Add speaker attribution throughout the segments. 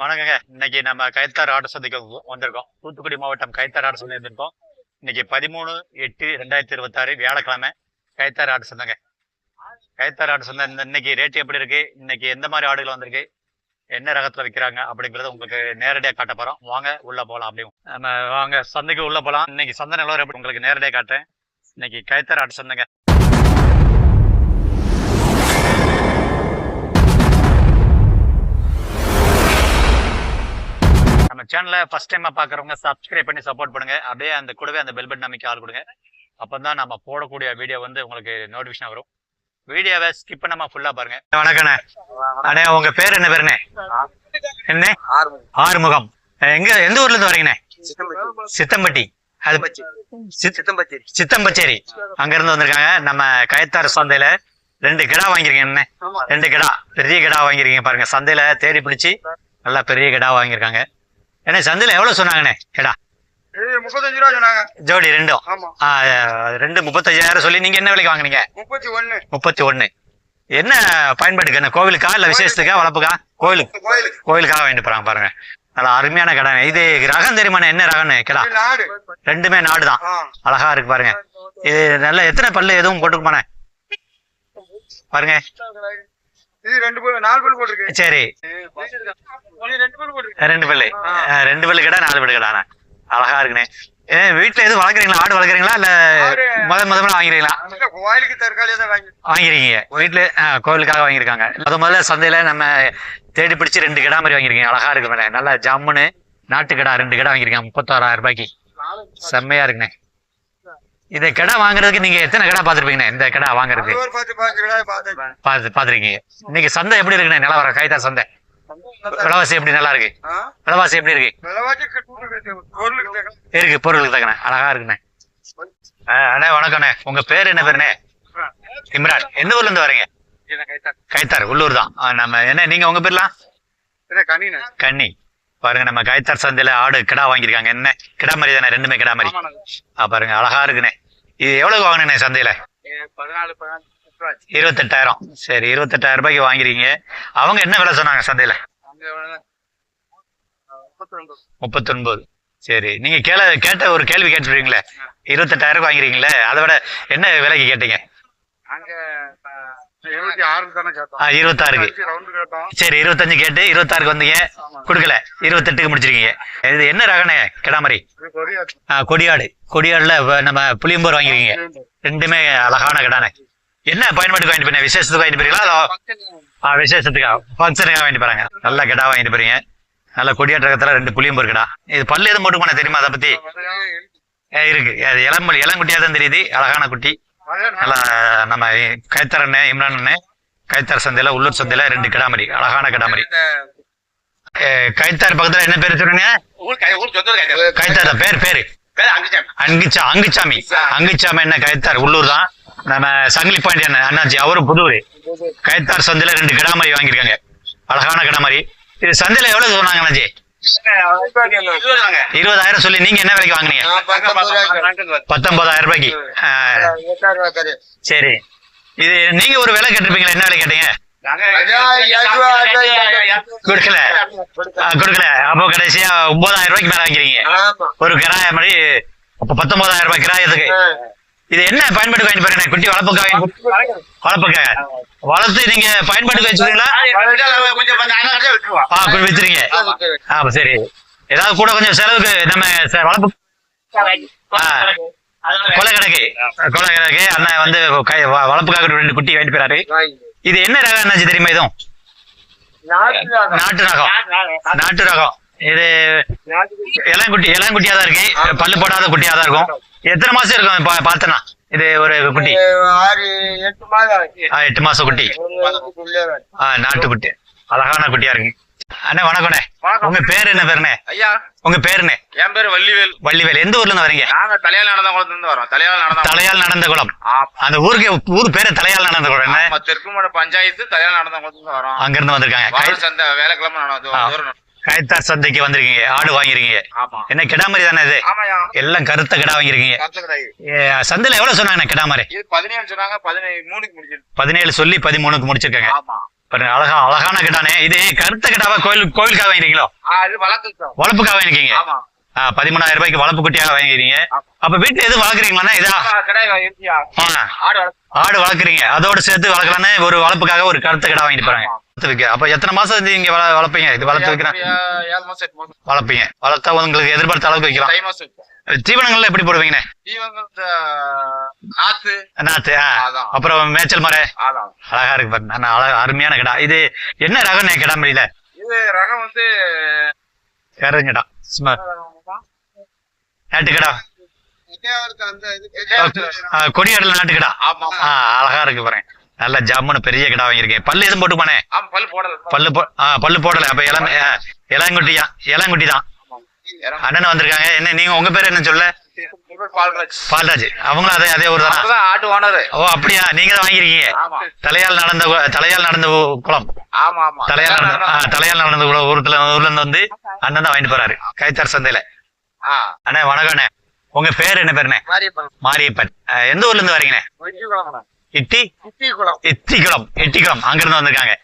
Speaker 1: வணக்கங்க. இன்னைக்கு நம்ம கயத்தாறு ஆடு சந்தைக்கு வந்திருக்கோம். தூத்துக்குடி மாவட்டம் கயத்தாறு ஆடு சந்தை வந்திருக்கோம். இன்னைக்கு 13/8/2026 வியாழக்கிழமை கயத்தாறு ஆடு சந்தைங்க. கயத்தாறு ஆடு சந்தை இன்னைக்கு ரேட் எப்படி இருக்கு, இன்னைக்கு எந்த மாதிரி ஆடுகள் வந்திருக்கு, என்ன ரகத்துல விற்கிறாங்க அப்படிங்கறத உங்களுக்கு நேரடியாக காட்ட போறோம். வாங்க உள்ள போகலாம். அப்படியும் நம்ம வாங்க சந்தைக்கு உள்ள போகலாம். இன்னைக்கு சந்தை நிலவரம் எப்படி உங்களுக்கு நேரடியாக காட்டுறேன். இன்னைக்கு கயத்தாறு ஆடு சந்தைங்க. நம்ம சேனலை ஃபர்ஸ்ட் டைமா பாக்குறவங்க சப்ஸ்கிரைப் பண்ணி சப்போர்ட் பண்ணுங்க. அப்படியே அந்த கூடவே அந்த பெல் பட்டன் அமைக்க ஆள் கொடுங்க. அப்பதான் நம்ம போடக்கூடிய வீடியோ உங்களுக்கு நோட்டிபிகேஷன் வரும். வீடியோவை ஸ்கிப் பண்ணாம ஃபுல்லா பாருங்க. வணக்கண்ணே. அண்ணே உங்க பேர் என்ன பேருண்ணே? என்ன? ஆறுமுகம். எந்த ஊர்ல இருந்து வரீங்கண்ணே? சித்தம்பட்டி. சித்தம்பச்சேரி அங்க இருந்து வந்திருக்காங்க. நம்ம கயத்தாறு சந்தையில 2 கிடா வாங்கிருக்கீங்க. 2 கிடா, பெரிய கிடா வாங்கிருக்கீங்க பாருங்க. சந்தையில தேடி பிடிச்சி நல்லா பெரிய கிடா வாங்கியிருக்காங்க. என்ன சந்தையில எவ்வளவு சொன்னாங்கண்ணே கிடா?
Speaker 2: 35 ரூபா சொன்னாங்க.
Speaker 1: ஜோடி ரெண்டும் 35,000 சொல்லி நீங்க என்ன விலைக்கு வாங்குனீங்க? 31. என்ன பயன்பாட்டுக்கு? என்ன கோவிலுக்கா இல்ல விசேஷத்துக்கா வளர்ப்புக்கா? கோவிலுக்காக வாங்கிட்டு போறாங்க பாருங்க. நல்லா அருமையான கடை. இது ரகம் தெரியுமாண்ணே? என்ன ரகம்னு கிடா? ரெண்டுமே நாடுதான். அழகா இருக்கு பாருங்க. இது நல்ல எத்தனை பல்லு எதுவும் போட்டுக்குமாண்ணே பாருங்க.
Speaker 2: இது 4 பல்லு போட்டுருக்கு.
Speaker 1: சரி, 2 பல்லு. 2 பல்லு கடை, 4 பல்லு கடை. அழகா இருக்குண்ணே. வீட்டுல எதுவும் வளர்க்குறீங்களா? ஆடு வளர்க்குறீங்களா இல்ல முதல்ல வாங்கிறீங்களா?
Speaker 2: கோயிலுக்கு தற்காலியா தான்
Speaker 1: வாங்கிருக்கீங்க. வீட்டுல கோவிலுக்காக வாங்கியிருக்காங்க. முதல்ல சந்தையில நம்ம தேடி பிடிச்சி 2 கிடா மாதிரி வாங்கிருக்கீங்க. அழகா இருக்கு மேடம். நல்லா ஜம்முன்னு நாட்டு கிடா 2 கிடா வாங்கிருக்கீங்க 36,000 ரூபாய்க்கு. செம்மையா இருக்குண்ணே. இந்த கிடா வாங்குறதுக்கு நீங்க எத்தனை கிடா பாத்துருப்பீங்கண்ணே? இந்த கிடா வாங்குறதுக்கு பாத்துருக்கீங்க. இன்னைக்கு சந்தை எப்படி இருக்குண்ணே? நிலவரம் கயத்தாறு சந்தை விலைவாசி எப்படி? நல்லா இருக்கு. விலைவாசி எப்படி இருக்கு? இருக்கு, பொருளுக்கு தக்கண்ணே. அழகா இருக்குண்ணே. அண்ணே வணக்கண்ணே. உங்க பேர் என்ன பேருண்ணே? இம்ரான். எந்த ஊர்ல இருந்து வரீங்க? கயத்தாறு உள்ளூர் தான். நம்ம என்ன நீங்க உங்க பேர்லாம்? கன்னி. பாருங்க நம்ம கயத்தாறு சந்தையில ஆடு கிடா வாங்கியிருக்காங்க. என்ன கிடா மாதிரி தானே? 2மே கிடா மாதிரி. பாருங்க அழகா இருக்குண்ணே. இது எவ்வளவு வாங்கினே சந்தையில? 28,000. சரி, 28,000 ரூபாய்க்கு வாங்கிருக்கீங்க. அவங்க என்ன விலை சொன்னாங்க சந்தையில? 39. சரி, நீங்க கேட்ட ஒரு கேள்வி கேட்டுருக்கீங்களே, 28,000 வாங்கிறீங்களே, அதை விட என்ன விலைக்கு கேட்டீங்க? 26. சரி, 25 கேட்டு 26க்கு வந்தீங்க, கொடுக்கல. 28க்கு முடிச்சிருக்கீங்க. இது என்ன ரகனே கிடா மாதிரி? கொடியாடுல நம்ம புளியம்போர் வாங்கிருக்கீங்க. 2மே அழகான கிடானே. என்ன பயன்பாட்டுக்கு வாங்கிட்டு போறீங்க? விசேஷத்துக்கு வாங்கிட்டு போறீங்களா? விசேஷத்துக்கா, ஃபங்க்ஷனுக்காக வாங்கிட்டு போறாங்க. நல்ல கிடா வாங்கிட்டு போறீங்க. நல்ல கொடியாட்டு ரகத்துல 2 புளியம்போர் கிடா. இது பல்லு எதுவும் போட்டுக்கோண்ணே, தெரியுமா அதை பத்தி? இருக்கு. அது இளங்குட்டியா தான் தெரியுது. அழகான குட்டி. நல்லா நம்ம கயத்தாறு இம்ரான் கயத்தாறு சந்தையில உள்ளூர் சந்தையில 2 கிடா மாதிரி, அழகான கிடா மாதிரி. கயத்தாறு பக்கத்துல என்ன பேரு சொன்னீங்க? கயத்தாறு பேரு அங்குச்சாமி. என்ன கயத்தாறு உள்ளூர் தான். நம்ம சங்கிலி பாண்டி அண்ணாச்சி அவரும் புதூர். கயத்தாறு சந்தையில 2 கிடா மாதிரி வாங்கியிருக்காங்க. அழகான கிடா மாதிரி. இது சந்தையில எவ்வளவு சொன்னாங்க அண்ணாச்சி? 20,000 சொல்லி நீங்க என்ன விலைக்கு வாங்கினீங்க? 19,000 ரூபாய்க்கு. சரி, இது நீங்க ஒரு விலை கேட்டிருப்பீங்களா? என்ன விலை கேட்டீங்க? கொடுக்கல. அப்போ கடைசியா 9,000 ரூபாய்க்கு மேல வாங்கிறீங்க ஒரு கிராய மாதிரி. அப்ப 19,000 ரூபாய் கிராயத்துக்கு. இது என்ன பயன்பாட்டுக்கு வாங்கி பாருங்க? குட்டி வளர்ப்புக்காக வளர்த்து நீங்க பயன்பாட்டுக்கு வச்சுருக்கீங்களா? வச்சிருக்கீங்க. சரி, ஏதாவது கூட கொஞ்சம் செலவுக்கு நம்ம வளர்ப்பு கொலை கிடக்கு அண்ணன் வந்து வளர்ப்புக்காக 2 குட்டி வாங்கிட்டு போறாரு. இது என்ன ரகம் என்னாச்சு தெரியுமா? இதுவும் நாட்டு ரகம். இது இளங்குட்டியா தான் இருக்கு. பல்லு போடாத குட்டியா தான் இருக்கும். எத்தனை மாசம் இருக்கும் பார்த்தனா? இது ஒரு குட்டி 8 மாசம் குட்டி. நாட்டு குட்டி, அழகான குட்டியா இருக்கு. அண்ணே வணக்கண்ணே. உங்க பேரு என்ன பேருண்ணே?
Speaker 2: ஐயா
Speaker 1: உங்க பேருண்ணே?
Speaker 2: என் பேரு
Speaker 1: வள்ளிவேல். எந்த ஊர்ல இருந்து வரீங்க?
Speaker 2: நாங்க தலையால் நடந்த குளத்துல வரோம்.
Speaker 1: தலையால் நடந்த குளம். அந்த ஊர் பேரு தலையால் நடந்த குளம்.
Speaker 2: தெற்குமட பஞ்சாயத்து தலையால் நடந்த குளத்துல வரோம்.
Speaker 1: அங்க இருந்து வந்திருக்காங்க.
Speaker 2: சந்தை வேலைக்கிழமை
Speaker 1: கயத்தாறு சந்தைக்கு வந்திருக்கீங்க. ஆடு வாங்கிருக்கீங்க. என்ன கிடா மாதிரி தானே? இது எல்லாம் கருத்த கிடா வாங்கிருக்கீங்க. சந்தையில எவ்வளவு சொன்னாங்க கிடா மாதிரி?
Speaker 2: 17 சொன்னாங்க. 17 சொல்லி
Speaker 1: 13க்கு முடிச்சிருக்காங்க. பாருங்க அழகான கிடானே. இது கருத்த கிடாவா கோவிலுக்காக வாங்கிருக்கீங்களோ?
Speaker 2: அது வளர்த்து
Speaker 1: வளர்ப்புக்காக வாங்கிருக்கீங்க.
Speaker 2: ஆமா
Speaker 1: 13,000 ரூபாய்க்கு வளர்ப்பு குட்டியாக வாங்கிக்கிறீங்க. அப்ப வீட்டுல எதுவும் வளர்க்குறீங்களா? இதா ஆடு வளர்க்குறீங்க, அதோட சேர்த்து வளர்க்கலான்னு ஒரு வளர்ப்புக்காக ஒரு கருத்த கிடா வாங்கிட்டு போறாங்க. அப்ப எத்தனை மாசம் இது இங்க வளர்ப்பீங்க? இது வளர்த்து வைக்கிறேன்
Speaker 2: 7 மாசம் 8 மாசம்
Speaker 1: வளர்ப்பீங்க. வளர்த்தா உங்களுக்கு எதிர்பார்த்த அளவுக்கு வைக்கலாம்.
Speaker 2: 5 மாசம்
Speaker 1: தீவனங்கள்ல எப்படி போடுவீங்கண்ணே? நாத்து. அப்புறம் மேய்ச்சல் மர அழகா இருக்கு பாருங்க. அருமையான கிடா. இது என்ன ரகம் கிடா முடியல?
Speaker 2: இது ரகம் வந்து
Speaker 1: கிடா நாட்டுக்கடா, கொடியாடல நாட்டுக்கடா. அழகா இருக்கு பாருங்க. நல்ல ஜம்முன்னு பெரிய கிடா வாங்கியிருக்கேன். பல்லு எதுவும் போட்டுப்பானே? பல்லு போடல. அப்ப இளங்குட்டி தான். அண்ணன் வந்திருக்காங்க. என்ன நீங்க உங்க பேரு என்ன சொல்ல? பால்ராஜ். அவங்களும் அதே ஊர் தானா?
Speaker 2: ஆட்டு ஓனர்.
Speaker 1: ஓ அப்படியா, நீங்க தான் வாங்கிருக்கீங்க. தலையால் நடந்த குளம். தலையால் நடந்த ஊர்ல இருந்து வந்து அண்ணன் தான் வாங்கிட்டு போறாரு கைத்தார் சந்தையில. அண்ணா வணக்கம் அண்ணே. உங்க பேரு என்ன பேருண்ணே? மாரியப்பன். எந்த ஊர்ல இருந்து வரீங்கண்ணே? இட்டிக்குளம் அங்க இருந்து வந்திருக்காங்க.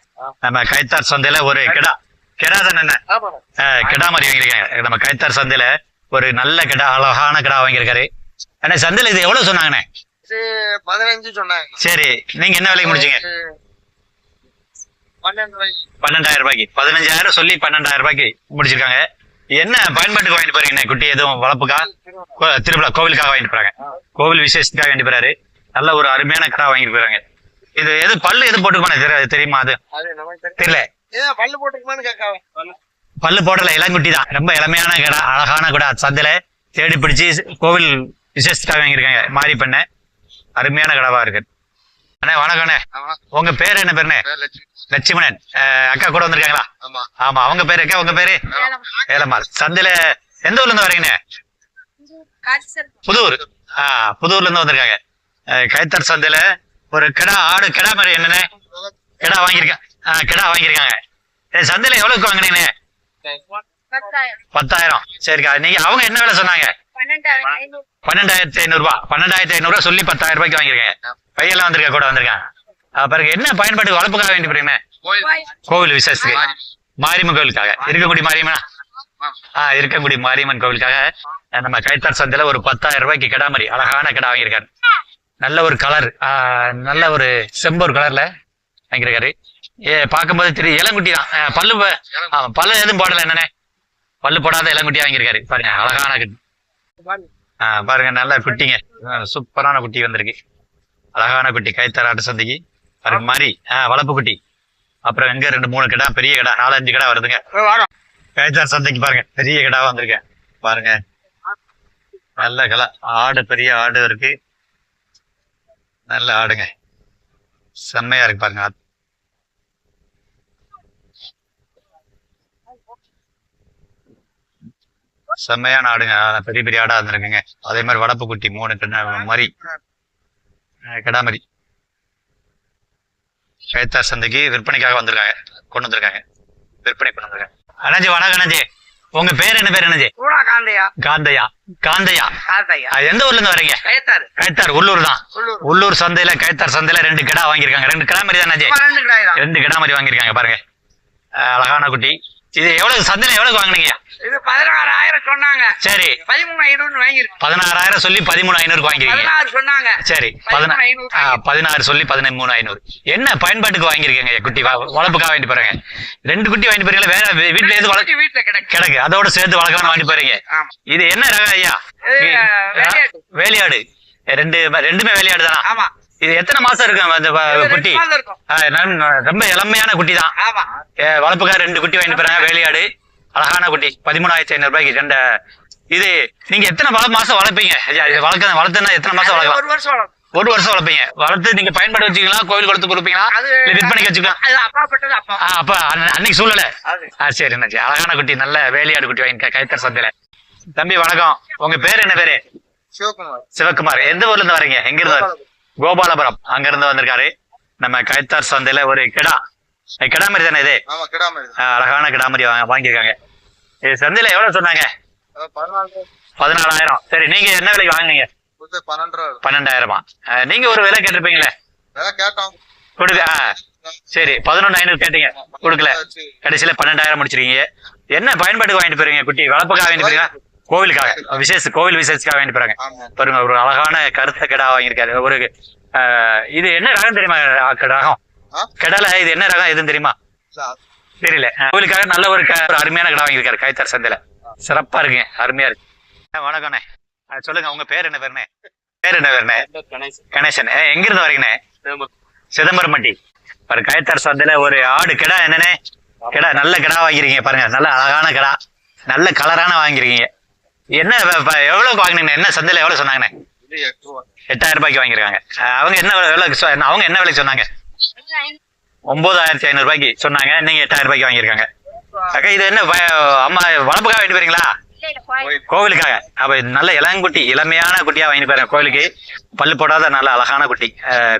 Speaker 1: நம்ம கைத்தார் சந்தையில ஒரு கிடா தானே கிடா மாதிரி வாங்கியிருக்காங்க. நம்ம கைத்தார் சந்தையில ஒரு நல்ல கிடா, அழகான கிடா வாங்கியிருக்காரு. அண்ணா சந்தையில இது எவ்வளவு சொன்னாங்கண்ணே?
Speaker 2: 15 சொன்னாங்க.
Speaker 1: சரி, நீங்க என்ன விலைக்கு முடிச்சீங்க? 12,000 ரூபாய்க்கு. 15,000 சொல்லி 12,000 ரூபாய்க்கு முடிச்சிருக்காங்க. என்ன பயன்பாட்டுக்கு வாங்கிட்டு போறீங்கண்ணே? குட்டி எதுவும் வளர்ப்புக்கா? திருவிழா கோவிலுக்காக வாங்கிட்டு போறாங்க. கோவில் விசேஷத்துக்காக வாங்கிட்டு போறாரு. நல்ல ஒரு அருமையான கிடா வாங்கிட்டு போறாங்க. இது எது பல்லு எது போட்டுக்குமா தெரியுமா? அது தெரியல. பல்லு போடல, இளங்குட்டி தான். ரொம்ப இளமையான கிடா, அழகான கிடா. சந்தையில தேடி பிடிச்சு கோவில் விசேஷத்துக்காக வாங்கியிருக்காங்க. மாறி பண்ண அருமையான கிடாவா இருக்கு. அண்ணே வணக்கம் அண்ணே. உங்க பேரு என்ன பேருண்ணே? லட்சுமணன். அக்கா கூட வந்திருக்காங்களா? ஆமா. அவங்க பேரு அக்கா, உங்க பேரு? ஏலம்மாள். சந்தையில எந்த ஊர்ல இருந்து வரீங்கண்ணே? புதூர்ல இருந்து வந்திருக்காங்க. கைத்தார் சந்தையில ஒரு கிடா மாதிரி என்னண்ணே கிடா வாங்கியிருக்காங்க. சந்தையில எவ்வளவுக்கு வாங்கினீங்க? 10,000. சரிக்கா. நீங்க அவங்க என்ன விலை சொன்னாங்க? 12,500 ரூபாய். 12,500 ரூபாய் சொல்லி 10,000 ரூபாய்க்கு வாங்கிருக்கேன். பையெல்லாம் வந்திருக்கா, கூட வந்திருக்காங்க. பிறகு என்ன பயன்பாட்டுக்கு வளர்ப்புக்காக வேண்டி போறீங்க? கோவில் விசேஷத்துக்கு, மாரியம்மன் கோவிலுக்காக. இருக்கக்கூடிய மாரியம்மன் கோவிலுக்காக நம்ம கைத்தார் சந்தையில ஒரு 10,000 ரூபாய்க்கு கிடா மாதிரி அழகான கிடா வாங்கியிருக்காரு. நல்ல ஒரு கலர், நல்ல ஒரு செம்பூர் கலர்ல வாங்கியிருக்காரு. பார்க்கும்போது தெரியும் இளங்குட்டி தான். பல்லு எதுவும் போடல என்னண்ணே? பல்லு போடாத இளங்குட்டியா வாங்கியிருக்காரு. பாருங்க அழகான குட்டி. பாருங்க நல்ல குட்டிங்க, சூப்பரான குட்டி வந்திருக்கு. அழகான குட்டி கைத்தார் ஆட்டு சந்தைக்கு. பாருங்க மாதிரி வளர்ப்பு குட்டி. அப்புறம் எங்க 2-3 கிடா, பெரிய கிடா 4-5 கிடா வருதுங்க கைத்தார் சந்தைக்கு. பாருங்க பெரிய கிடா வந்திருக்கேன். பாருங்க நல்ல கிடா. ஆடு பெரிய ஆடு இருக்கு. நல்ல ஆடுங்க, செம்மையா இருக்கு பாருங்க. செம்மையான ஆடுங்க, பெரிய பெரிய ஆடா இருந்திருக்குங்க. அதே மாதிரி வடப்பு குட்டி 3 மாதிரி கிடா மாதிரி கைத்தார் சந்தைக்கு விற்பனைக்காக வந்திருக்காங்க. கொண்டு வந்திருக்காங்க, விற்பனை கொண்டு வந்திருக்காங்க. அண்ணாஜி வணக்கம். அண்ணாஜி உங்க பேர் என்ன பேர்? அண்ணாஜி காந்தையா. எந்த ஊர்ல இருந்து வரீங்க? கைத்தார் உள்ளூர் தான். உள்ளூர் சந்தையில கைத்தார் சந்தையில 2 கிடா வாங்கியிருக்காங்க. 2 கிடா மாதிரி தான் அண்ணாஜி? 2 கிடா மாதிரி வாங்கியிருக்காங்க. பாருங்க அழகான குட்டி. இது எவ்வளவு சந்தையில எவ்வளவு வாங்கினீங்க?
Speaker 2: இது 16,000 சொன்னாங்க.
Speaker 1: சரி,
Speaker 2: 13,500 வாங்கிருக்கு.
Speaker 1: 16,000 சொல்லி 13,500 வாங்கிருக்கீங்க.
Speaker 2: 16 சொன்னாங்க.
Speaker 1: சரி, 16 சொல்லி 13,500. என்ன பயன்பாட்டுக்கு வாங்கிருக்கீங்க? குட்டி வளர்ப்புக்காக வாங்கிட்டு போறீங்க. 2 குட்டி வாங்கிட்டு போறீங்களா? வேற வீட்டுல எது
Speaker 2: வீட்டுல
Speaker 1: கிடக்கு, அதோட சேர்த்து வளர்க்கலாம் வாங்கிட்டு போறீங்க. இது என்ன ரகம் ஐயா? வேலையாடு. ரெண்டுமே வேலையாடு தானா?
Speaker 2: ஆமா.
Speaker 1: இது எத்தனை மாசம் இருக்கும் அந்த குட்டி? ரொம்ப இளமையான குட்டி தான். வளர்ப்புக்காக 2 குட்டி வாங்கிட்டு போறாங்க. வேலையாடு அழகான குட்டி. 13,500 ரூபாய்க்கு. இது நீங்க எத்தனை மாசம் வளர்ப்பீங்க? வளர்த்துனா எத்தனை மாசம் வளர்க்கலாம்?
Speaker 2: 1 வருஷம் வளர்க்கும்.
Speaker 1: 1 வருஷம் வளர்ப்பீங்க. வளர்த்து நீங்க பயன்பாடு வச்சுக்கலாம், கோவில் கொடுத்து கொடுப்பீங்களா, விற்பனைக்கு வச்சுக்கலாம்? அப்ப அன்னைக்கு சூழ்நிலை. சரி என்னாச்சு. அழகான குட்டி, நல்ல வேலையாடு குட்டி வாங்கி கைத்தார் சந்தையில. தம்பி வணக்கம். உங்க பேரு என்ன பேரு? சிவகுமார். எந்த ஊர்ல இருந்து வரீங்க? எங்க இருந்து? கோபாலபுரம். அங்க இருந்து வந்திருக்காரு. நம்ம கைத்தார் சந்தையில ஒரு கிடா மாதிரி தானே இது? அழகான கிடா மாதிரி வாங்கியிருக்காங்க. இது சந்தையில எவ்வளவு சொன்னாங்க? 14,000. சரி, நீங்க என்ன விலைக்கு வாங்குனீங்க?
Speaker 2: 12,000.
Speaker 1: 12,000. நீங்க ஒரு விலை கேட்டிருப்பீங்களே?
Speaker 2: கேட்டோம்.
Speaker 1: சரி 11,500 கேட்டீங்க, கொடுக்கல. கடைசியில 12,000 முடிச்சிருக்கீங்க. என்ன பயன்பாட்டுக்கு வாங்கிட்டு போறீங்க குட்டி? வளர்ப்புக்காக வாங்கிட்டு போறீங்களா? கோவிலுக்காக, கோவில் விசேஷத்துக்காக வாங்கிட்டு போறாங்க. பாருங்க, ஒரு அழகான கருத்த கிடா வாங்கியிருக்காரு. ஒரு இது என்ன ரகம் தெரியுமா? ரகம் கிடால இது என்ன ரகம் எதுன்னு தெரியுமா? தெரியல. கோவிலுக்காக நல்ல ஒரு அருமையான கிடா வாங்கியிருக்காரு கைத்தார் சந்தையில. சிறப்பா இருக்குங்க, அருமையா இருக்கு. வணக்கண்ணே, சொல்லுங்க உங்க பேர் என்ன பேருண்ணே? பேர் என்ன பேருண்ணே? கணேசன். எங்க இருந்து வரீங்கண்ணே? சிதம்பரம்பட்டி. பாரு, கைத்தார் சந்தையில ஒரு ஆடு கிடா. என்னண்ணே கிடா? நல்ல கிடா வாங்கிருக்கீங்க பாருங்க, நல்ல அழகான கிடா, நல்ல கலரான வாங்கிருக்கீங்க. என்ன எவ்வளவுக்கு வாங்கினீங்க? என்ன சந்தையில எவ்வளவு சொன்னாங்கண்ணே? 8,000 ரூபாய்க்கு வாங்கிருக்காங்க. அவங்க என்ன விலைக்கு சொன்னாங்க? 9,500 ரூபாய்க்கு சொன்னாங்க. நீங்க 8,000 ரூபாய்க்கு வாங்கிருக்காங்க. அக்கா, இது என்ன அம்மா வளர்ப்புக்காக வாங்கிட்டு போறீங்களா? கோவிலுக்காக. அப்ப நல்ல இளங்குட்டி, இளமையான குட்டியா வாங்கிட்டு போறாங்க. கோவிலுக்கு பல்லு போடாத நல்ல அழகான குட்டி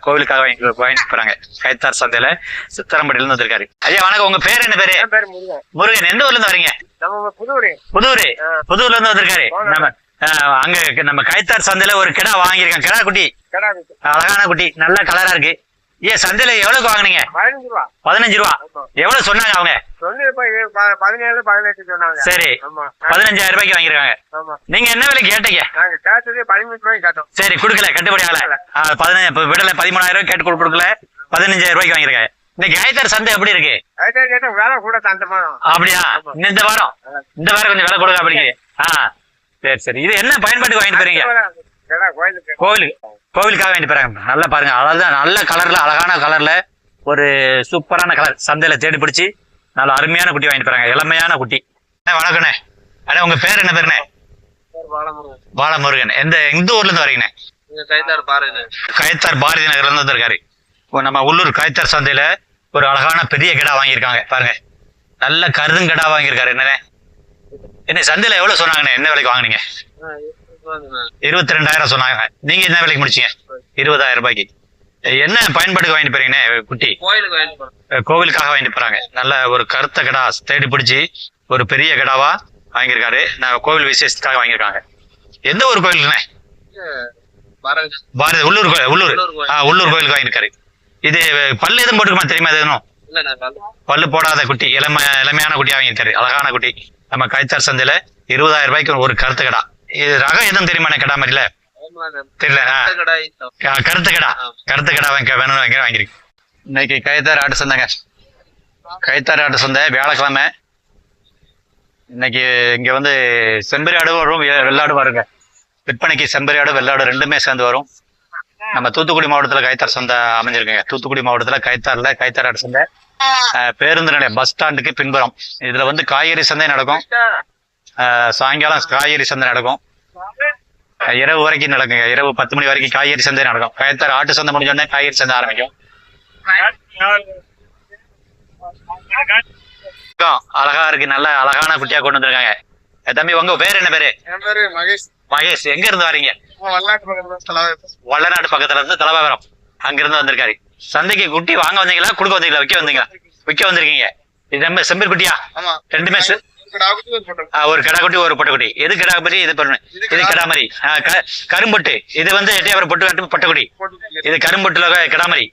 Speaker 1: கோவிலுக்காக வாங்கிட்டு போறாங்க. கைத்தார் சந்தையில சித்தரம்பட்டியில இருந்து வந்திருக்காரு. ஐயா வணக்கம், உங்க பேர் என்ன பேரு? முருகன். எந்த ஊர்ல இருந்து வரீங்க? புதூர்ல இருந்து வந்திருக்காரு. அங்க நம்ம கைத்தார் சந்தையில ஒரு கிடா வாங்கியிருக்காங்க. கிடா குட்டி, அழகான குட்டி, நல்ல கலரா இருக்கு. ஏன் சந்தையில எவ்வளவுக்கு வாங்கினீங்க? 15 ரூபா. எவ்வளவு சொன்னாங்க அவங்க?
Speaker 2: 17, 18 சொன்னாங்க.
Speaker 1: சரி, 15,000 ரூபாய்க்கு வாங்கிருக்காங்க. நீங்க என்ன விலைக்கு கேட்டீங்க?
Speaker 2: 13 ரூபாய்க்கு கேட்டோம்.
Speaker 1: சரி, கொடுக்கல, கட்டுப்படி ஆகல. 15 13,000 ரூபாய் கேட்டு கொடுக்கல, 15,000 ரூபாய்க்கு வாங்கிருக்காங்க. இந்த கைத்தார் சந்தை எப்படி இருக்கு?
Speaker 2: வேலை கூட தந்தமா.
Speaker 1: அப்படியா? இந்த வாரம் கொஞ்சம் விலை கொடுக்க அப்படி. சரி. இது என்ன பயன்பாட்டுக்கு வாங்கிட்டு போறீங்க? கோவிலுக்காக வாங்கிட்டு போறாங்க. நல்லா பாருங்க, அழகான நல்ல கலர்ல, அழகான கலர்ல ஒரு சூப்பரான கலர். சந்தையில தேடி பிடிச்சி நல்ல அருமையான குட்டி வாங்கிட்டு போறாங்க, இளமையான குட்டி. வணக்கண்ணே. அண்ணே, உங்க பேர் என்ன பேருண்ணே? பாலமுருகன். எந்த ஊர்ல இருந்து வரீங்கண்ணே? கைத்தார் பாரதி நகர்ல இருந்து வந்திருக்காரு. நம்ம உள்ளூர் கைத்தார் சந்தையில ஒரு அழகான பெரிய கிடா வாங்கியிருக்காங்க பாருங்க, நல்ல கருதுங்கடா வாங்கியிருக்காரு. என்ன சந்தையில எவ்வளவு சொன்னாங்கண்ணே? என்ன விலைக்கு வாங்கினீங்க? 22,000 சொன்னாங்க. நீங்க என்ன விலைக்கு முடிச்சீங்க? 20,000 ரூபாய்க்கு. என்ன பயன்பாட்டுக்கு வாங்கிட்டு போறீங்கண்ணே குட்டி? கோவிலுக்காக வாங்கிட்டு போறாங்க. நல்ல ஒரு கருத்த கிடா தேடி பிடிச்சி ஒரு பெரிய கிடாவா வாங்கியிருக்காரு. கோவில் விசேஷத்துக்காக வாங்கியிருக்காங்க. எந்த ஒரு கோயிலுக்குண்ணே? பாரதி. உள்ளூர் கோயிலுக்கு வாங்கியிருக்காரு. இது பல்லு எதுவும் போட்டுக்குமா தெரியுமா? எதுவும் பல்லு போடாத குட்டி, இளமையான குட்டியா வாங்கியிருக்காரு, அழகான குட்டி. நம்ம கைத்தார் சந்தையில 20,000 ரூபாய்க்கு ஒரு கருத்து கடா. இது ரகம் எதுவும் தெரியுமா? கடா மாதிரில தெரியல. கருத்து கடா வேணும்னு வாங்கிருக்கு. இன்னைக்கு கைத்தார் ஆட்டு சந்தைங்க. கைத்தார் ஆட்டு சந்தை வியாழக்கிழமை. இன்னைக்கு இங்க வந்து செம்பரி ஆடு வரும், வெள்ளாடு வருங்க விற்பனைக்கு. செம்பரி ஆடு, வெள்ளாடு ரெண்டுமே சேர்ந்து வரும். நம்ம தூத்துக்குடி மாவட்டத்துல கைத்தார் சந்தை அமைஞ்சிருக்குங்க. தூத்துக்குடி மாவட்டத்துல கைத்தார் ஆட்டு சந்தை. பேருந்து நிலையம் பஸ் ஸ்டாண்டுக்கு பின்புறம். இதுல வந்து காய்கறி சந்தை நடக்கும். சாயங்காலம் காய்கறி சந்தை நடக்கும். இரவு வரைக்கும் நடக்குங்க. இரவு 10 மணி வரைக்கும் காய்கறி சந்தை நடக்கும். கைத்தார் ஆட்டு சந்தை முடிஞ்சோடனே காய்கறி சந்தை ஆரம்பிக்கும். அழகா இருக்கு, நல்ல அழகான குட்டியா கொண்டு வந்திருக்காங்க. தம்பி, உங்க பேர் என்ன பேரு? மகேஷ். எங்க இருந்து வரீங்க? வல்லநாடு பக்கத்துல இருந்து தலவாபுரம். அங்க இருந்து வந்திருக்காரு. சந்தைக்கு குட்டி வாங்க வந்தீங்களா, கொடுக்க வந்தீங்களா? விற்க வந்திருக்கீங்க. இது நம்ம செம்பர் குட்டியா? ரெண்டுமே ஒரு கடா குட்டி, ஒரு பொட்டை குட்டி. எது கடா மாதிரி? இது கடா மாதிரி. கரும்பொட்டு. இது வந்து எட்டையாபுரம் பொட்டு பொட்டைக்குடி. இது கரும்பொட்டுல கடா மாதிரி.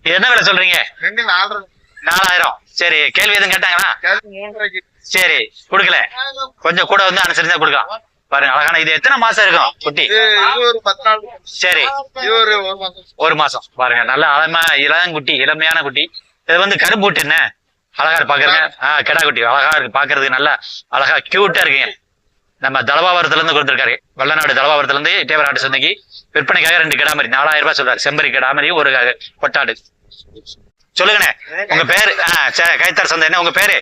Speaker 1: இது என்ன விலை சொல்றீங்க? 4,000. சரி, கேள்வி எதுவும் கேட்டாங்களா? சரி, கொடுக்கல. கொஞ்சம் கூட வந்து அனுசரிச்சா கொடுக்கலாம். பாருங்க, அழகான. இது எத்தனை மாசம் இருக்கும் குட்டி? சரி, 1 மாசம். பாருங்க, நல்ல இளங்குட்டி, இளமையான குட்டி. இது வந்து கரும்பூட்டு. என்ன அழகா இருக்கு பாக்குறேங்க. கிடா குட்டி அழகா இருக்கு பாக்குறதுக்கு, நல்லா அழகா கியூட்டா இருக்குங்க. நம்ம தலவாபுரத்துல இருந்து கொடுத்திருக்காரு. வல்லநாடு தலவாபுரத்துல இருந்து எட்டயபுரம் ஆட்டு சந்தைக்கு விற்பனைக்காக 2 கிடாமரி 4,000 ரூபாய் சொல்றாரு. செம்பரி கிடாமரி, ஒரு பொட்டாடு. சொல்லுங்கண்ணே, உங்க பேரு? கைத்தார் சந்தை. என்ன உங்க பேரு?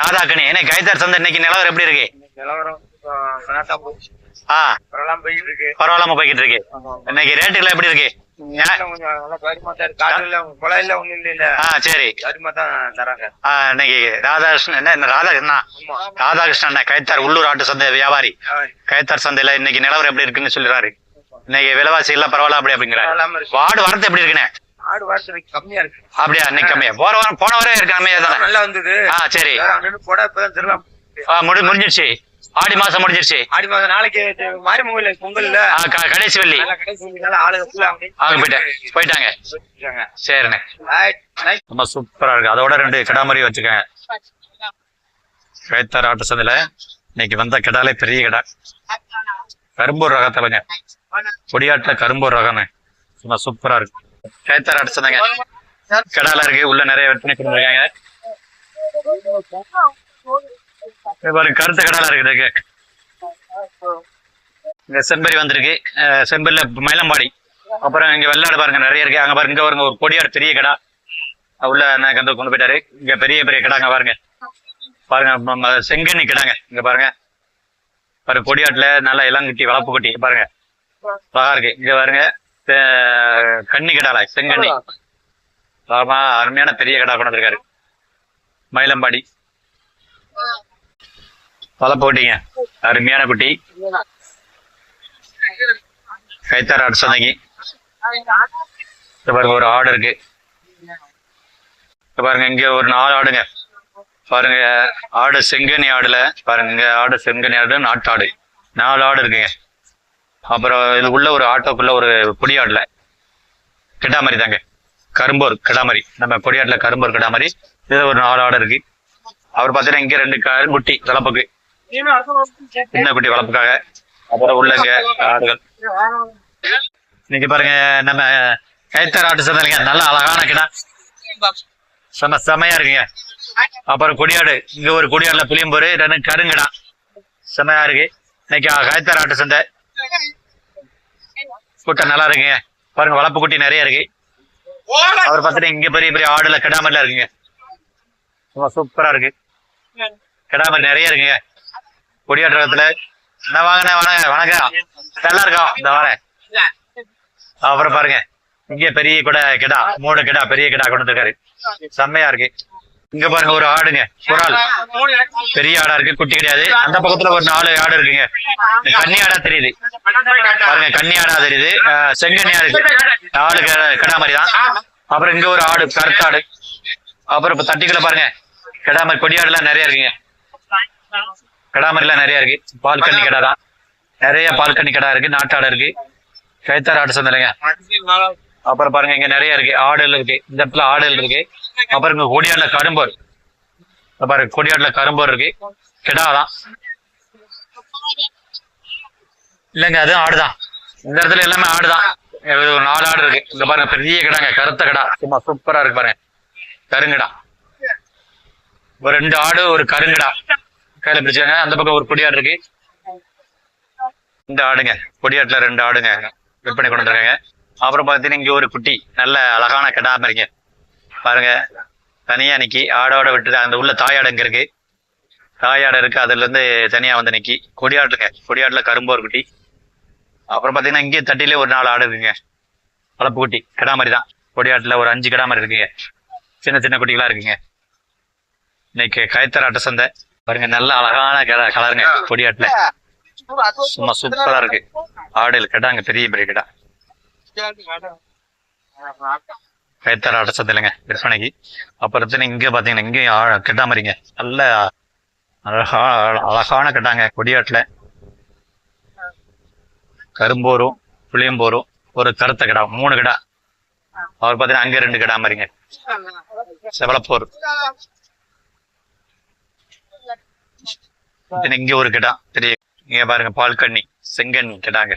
Speaker 1: ராதாக்கணி. என்ன கைத்தார் சந்தை இன்னைக்கு நிலவரம் எப்படி இருக்கு? பரவாயில்லாம போய்கிட்டு இருக்கு. இன்னைக்கு ரேட்டுகள் எப்படி இருக்கு? சரி, இன்னைக்கு ராதாகிருஷ்ணன் கைத்தார் உள்ளூர் ஆட்டு சந்தை வியாபாரி. கைத்தார் சந்தையில இன்னைக்கு நிலவரம் எப்படி இருக்குன்னு சொல்லிடுறாரு. இன்னைக்கு விலைவாசி எல்லாம் பரவாயில்ல அப்படிங்கிறாரு. ஆடு வரத்து எப்படி இருக்குண்ணே? அப்படியா? இன்னைக்கு கம்மியா? போன வாரம் இருக்கு கம்மியா தானே? நல்லா வந்தது. சரி, முடிஞ்சிருச்சு. ஆடி மாசம் முடிஞ்சிருச்சு.
Speaker 2: ஆடி மாதம் நாளைக்கு மாரிமங்கல பொங்கல்ல
Speaker 1: கடைசி வெள்ளி போயிட்டாங்க. சரிண்ணே, ரொம்ப சூப்பரா இருக்கு. அதோட 2 கிடா மாதிரி வச்சுக்கோங்க. கைத்தார் ஆட்டு சந்தையில இன்னைக்கு வந்த கிடாலே பெரிய கிடா, கரும்பூர் ரகத்துலங்க. கொடியாட்டுல கரும்பூர் ரகம்னு சும்மா சூப்பரா இருக்கு. கைத்தார் ஆட்டு சந்தைங்க, கிடால இருக்கு. உள்ள நிறைய விற்பனை கொடுத்துருக்காங்க. கருத்த கடால இருக்கு. இங்க செம்பரி வந்திருக்கு. செம்பரில மயிலம்பாடி. அப்புறம் இங்க வெள்ளாடு பாருங்க நிறைய இருக்கு. அங்க பாருங்க, இங்க பாருங்க ஒரு கொடியாடு பெரிய கடா உள்ள கொண்டு போயிட்டாரு. இங்க பெரிய பெரிய கிடாங்க பாருங்க. பாருங்க செங்கண்ணி கிடாங்க. இங்க பாருங்க பாருங்க, கொடியாட்டுல நல்லா இளங்குட்டி வளர்ப்பு குட்டி பாருங்க, அழகா இருக்கு. இங்க பாருங்க கன்னி கிடால செங்கண்ணி, அருமையான பெரிய கடா கொண்டு வந்திருக்காரு. மயிலம்பாடி வளர்ப்பு குட்டிங்க, அருமையான குட்டி. கைத்தார் ஆட்டு சந்தைக்கு பாருங்க ஒரு ஆடு இருக்கு. பாருங்க இங்க ஒரு 4 ஆடுங்க பாருங்க. ஆடு செங்கனி ஆடுல பாருங்க, இங்க ஆடு செங்கனி ஆடு, நாட்டாடு 4 ஆடு இருக்குங்க. அப்புறம் இது உள்ள ஒரு ஆட்டோக்குள்ள ஒரு கொடியாடுல கிடாமரி தாங்க, கரும்பூர் கிடாமரி. நம்ம கொடியாட்டுல கரும்பூர் கிடாமரி. இது ஒரு 4 ஆடு இருக்கு. அவர் பார்த்தீங்கன்னா இங்க 2 கருங்குட்டி வளர்ப்புக்கு, சின்ன குட்டி வளர்ப்புக்காக. அப்புறம் உள்ளங்க ஆடுகள். இன்னைக்கு பாருங்க நம்ம கைத்தார் ஆட்டு சந்தைங்க, நல்ல அழகான கிடா, செமையா இருக்குங்க. அப்புறம் கொடியாடு, இங்க ஒரு கொடியாடுல புளியம்பூர், 2 கருங்கிடா செமையா இருக்கு. இன்னைக்கு கைத்தார் ஆட்டு சந்தை கூட்டம் நல்லா இருக்குங்க. பாருங்க வளர்ப்பு குட்டி நிறைய இருக்கு. அவர் பார்த்துட்டு இங்க பெரிய பெரிய ஆடுல கிடாமரில இருக்குங்க, சூப்பரா இருக்கு. கிடாமரி நிறைய இருக்குங்க கொடியாட்டு ரகத்துல. என்ன வாங்கின வணக்கம், நல்லா இருக்கோம் இந்த வரேன். அப்புறம் பாருங்க இங்க பெரிய கூட கிடா, 3 கிடா பெரிய கிடா கொண்டு வந்திருக்காரு, செம்மையா இருக்கு. இங்க பாருங்க ஒரு ஆடுங்க, ஒரு ஆள் பெரிய ஆடா இருக்கு, குட்டி கிடையாது. அந்த பக்கத்துல ஒரு 4 ஆடு இருக்குங்க. கன்னி ஆடா தெரியுது பாருங்க, கன்னி ஆடா தெரியுது. செங்கன்னியா இருக்கு, 4 கிடா மாதிரி தான். அப்புறம் இங்க ஒரு ஆடு கருத்தாடு. அப்புறம் இப்ப தட்டிக்குள்ள பாருங்க கிடாமரி கொடியாடு எல்லாம் நிறைய இருக்குங்க. கிடாமரி எல்லாம் நிறைய இருக்கு. பால் கண்ணி கடை தான், நிறைய பால் கண்ணி கடை இருக்கு, நாட்டாடு இருக்கு. கைத்தார் ஆட்டு சந்தைங்க. அப்புறம் பாருங்க இங்க நிறைய இருக்கு, ஆடுகள் இருக்கு. இந்த இடத்துல ஆடுகள் இருக்கு. அப்புறம் இங்க கொடியாடுல கரும்பூர் பாருங்க, கொடியாடுல கரும்பூர் இருக்கு. கிடாதான் இல்லைங்க, அதுவும் ஆடுதான். இந்த இடத்துல எல்லாமே ஆடுதான். ஒரு 4 ஆடு இருக்கு. இங்க பாருங்க பெரிய கிடாங்க, கருத்த கடா, சும்மா சூப்பரா இருக்கு பாருங்க. கருங்கடா ஒரு 2 ஆடு, ஒரு கருங்கடா கையில பிடிச்சாங்க. அந்த பக்கம் ஒரு கொடியாடு இருக்கு. இந்த ஆடுங்க கொடியாட்டுல 2 ஆடுங்க விற்பனை கொண்டு வந்திருக்காங்க. அப்புறம் பாத்தீங்கன்னா இங்க ஒரு குட்டி நல்ல அழகான கிடாமரிங்க பாருங்க, தனியா நிக்கி ஆடோட விட்டுட்டு. அந்த உள்ள தாயாடு இங்க இருக்கு, தாயாடு இருக்கு, அதுல இருந்து தனியா வந்து நிக்கி. கொடியாட்டுங்க, கொடியாட்டுல கரும்போர் குட்டி. அப்புறம் பாத்தீங்கன்னா இங்கே தட்டிலே ஒரு 4 ஆடு இருக்குங்க, வளர்ப்பு குட்டி கிடாமரி தான். கொடியாட்டுல ஒரு 5 கிடாமரி இருக்குங்க, சின்ன சின்ன குட்டிகளா இருக்குங்க. இன்னைக்கு கைத்தார் ஆட்டு சந்தை பாருங்க, நல்ல அழகான கலருங்க கொடியாட்டுல, சும்மா சூப்பரா இருக்கு. ஆடுகள் கிடாங்க, பெரிய பெரிய கிடா. கைத்தார் ஆட்டு சந்தைங்க விற்பனைக்கு. அப்புறம் இங்க பாத்தீங்கன்னா இங்கேயும் கிடாமரிங்க, நல்ல அழகான கிடாங்க கொடியாட்டுல. கரும்போரும் புளியம்போரும், ஒரு கருத்த கிடா, 3 கிடா. அவர் பாத்தீங்கன்னா அங்க 2 கிடாமரிங்க, செவலப்போர். இங்க ஒரு கிடா பெரிய. இங்க பாருங்க பால் கண்ணி செங்கண்ணி கிடாங்க.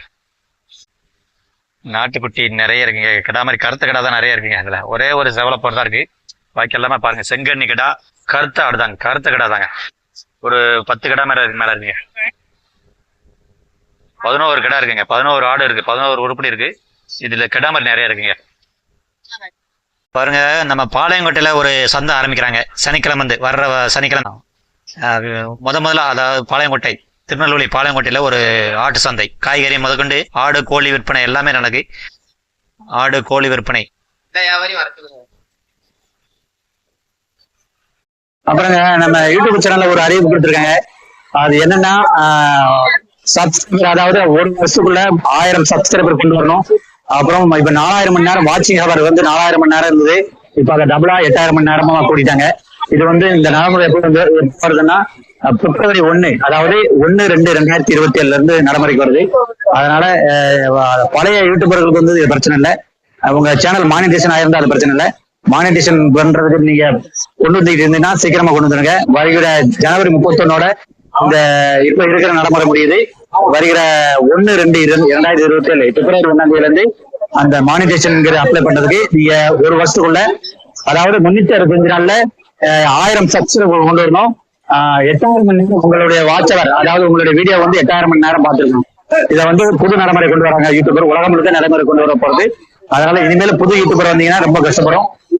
Speaker 1: நாட்டுக்குட்டி நிறைய இருக்குங்க. கிடாமரி கருத்த கிடா தான் நிறைய இருக்குங்க. அதுல ஒரே ஒரு செவலப்போர் தான் இருக்கு, பாக்கி எல்லாமே பாருங்க செங்கண்ணி கிடா, கருத்த ஆடுதாங்க, கருத்த கிடா தாங்க. ஒரு 10 கிடா மேல இருக்குங்க. 11 கிடா இருக்குங்க, 11 ஆடு இருக்கு, 11 உருப்படி இருக்கு. இதுல கிடாமரி நிறைய இருக்குங்க. பாருங்க நம்ம பாளையங்கோட்டையில ஒரு சந்தை ஆரம்பிக்கிறாங்க சனிக்கிழமை, வந்து வர்ற சனிக்கிழமை. முதல்ல அதாவது பாளையங்கோட்டை, திருநெல்வேலி பாளையங்கோட்டையில ஒரு ஆட்டு சந்தை, காய்கறி முதற்கொண்டு ஆடு கோழி விற்பனை எல்லாமே நடக்கு. ஆடு கோழி விற்பனை.
Speaker 3: அப்புறங்க நம்ம யூடியூப் சேனல்ல ஒரு அறிவிப்பு கொடுத்துருக்காங்க. அது என்னன்னா சப்ஸ்கிரைபர், அதாவது 1 வருஷத்துக்குள்ள 1000 சப்ஸ்கிரைபர் கொண்டு வரணும். அப்புறம் இப்ப 4000 மணி நேரம் வாட்சிங் ஹவர் வந்து 4000 மணி நேரம் இருந்தது, இப்ப அதை டபுளா 8000 மணி நேரமா கூட்டிட்டாங்க. இது வந்து இந்த நடைமுறை எப்படி வருதுன்னா, பிப்ரவரி 1 அதாவது 1/2/2027 இருந்து நடைமுறைக்கு வருது. அதனால பழைய யூடியூபர்களுக்கு வந்து இது பிரச்சனை இல்லை. உங்க சேனல் மானிட்டேஷன் ஆயிருந்தா அது பிரச்சனை இல்லை. மானிட்டேஷன் பண்றதுக்கு நீங்க கொண்டு வந்துட்டு இருந்தீங்கன்னா சீக்கிரமா கொண்டு வந்துருங்க. வருகிற ஜனவரி 31 இந்த இப்ப இருக்கிற நடைமுறை முடியுது. வருகிற 1/2/2027 பிப்ரவரி 1 இருந்து அந்த மானிட்டேஷன் அப்ளை பண்றதுக்கு நீங்க ஒரு வருஷத்துக்குள்ள, அதாவது 365 நாள்ல 1000 சப்ஸ்கிரைபர் கொண்டு வரணும். 8000 மணி நேரம் உங்களுடைய வாட்ச் அவர், அதாவது உங்களுடைய வீடியோ வந்து 8000 மணி நேரம் பார்த்துருக்கணும். இதை வந்து புது நடைமுறை கொண்டு வராங்க யூடியூபர், உலகம் முழுக்க நடைமுறை கொண்டு வர போறது. அதனால இனிமேல் புது யூடியூபர் வந்தீங்கன்னா ரொம்ப கஷ்டப்படும்.